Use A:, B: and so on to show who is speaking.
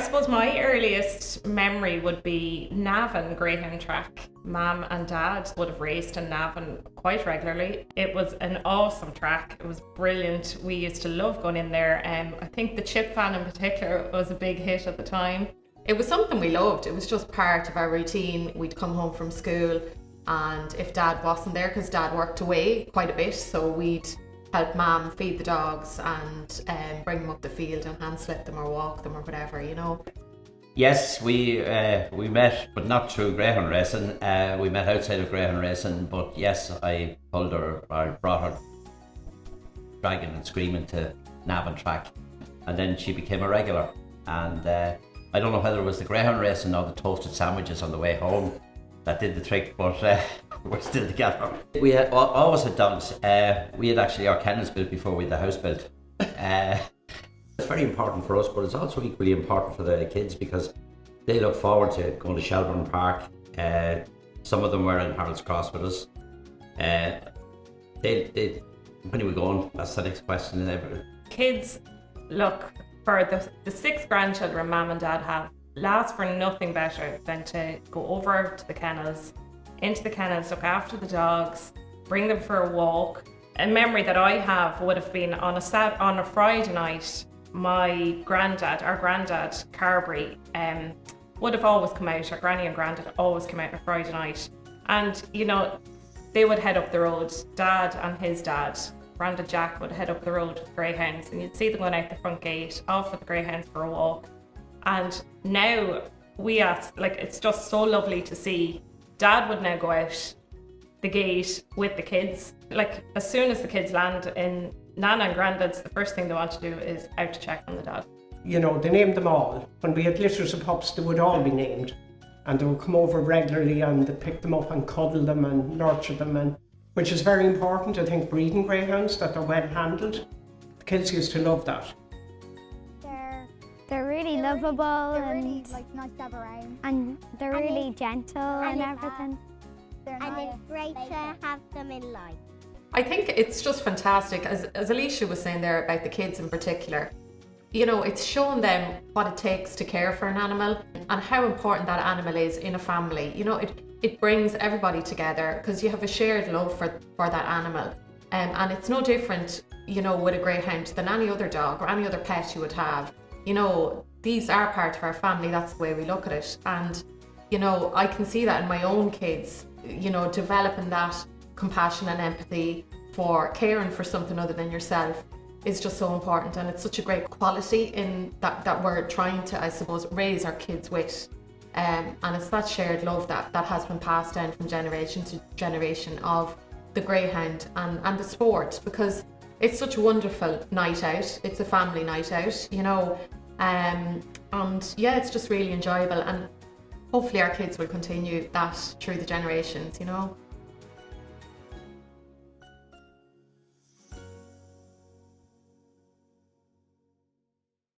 A: suppose my earliest memory would be Navan Greyhound track. Mum and Dad would have raced in Navan quite regularly. It was an awesome track. It was brilliant. We used to love going in there. I think the chip fan in particular was a big hit at the time. It was something we loved. It was just part of our routine. We'd come home from school, and if Dad wasn't there, because Dad worked away quite a bit, so we'd help Mum feed the dogs and bring them up the field and hand slip them or walk them or whatever, you know.
B: Yes, we met, but not through greyhound racing. We met outside of greyhound racing, but yes, I pulled her, I brought her dragging and screaming to Navan track, and then she became a regular. And I don't know whether it was the greyhound racing or the toasted sandwiches on the way home that did the trick, but we're still together. We had always had dogs. We had actually our kennels built before we had the house built. It's very important for us, but it's also equally important for the kids because they look forward to going to Shelburne Park. Some of them were in Harold's Cross with us. When are we going? That's the next question.
A: Kids look for the 6 grandchildren Mum and Dad have, last for nothing better than to go over to the kennels, into the kennels, look after the dogs, bring them for a walk. A memory that I have would have been on a Friday night. My granddad, our granddad, Carberry, would have always come out. Our granny and granddad always come out on a Friday night, and you know, they would head up the road. Dad and his dad, Grandad Jack, would head up the road with greyhounds, and you'd see them going out the front gate, off with the greyhounds for a walk. And now we ask, like, it's just so lovely to see. Dad would now go out the gate with the kids. Like, as soon as the kids land in Nana and Grandad's, the first thing they want to do is out to check on the dog.
C: You know, they named them all. When we had litters of pups, they would all be named. And they would come over regularly and they'd pick them up and cuddle them and nurture them, and which is very important, I think, breeding greyhounds, that they're well handled. The kids used to love that.
D: They're really lovable,
E: they're
D: and
E: really nice to have around.
D: And they're really gentle and everything.
E: And it's great to have them in life.
A: I think it's just fantastic, as Alicia was saying there about the kids in particular. You know, it's showing them what it takes to care for an animal and how important that animal is in a family. You know, it brings everybody together because you have a shared love for that animal. And it's no different, you know, with a greyhound than any other dog or any other pet you would have. You know, these are part of our family. That's the way we look at it. And, you know, I can see that in my own kids, you know, developing that compassion and empathy for caring for something other than yourself is just so important. And it's such a great quality in that we're trying to, I suppose, raise our kids with. And it's that shared love that has been passed down from generation to generation of the greyhound and the sport, because it's such a wonderful night out. It's a family night out, you know, and yeah, it's just really enjoyable, and hopefully our kids will continue that through the generations, you know.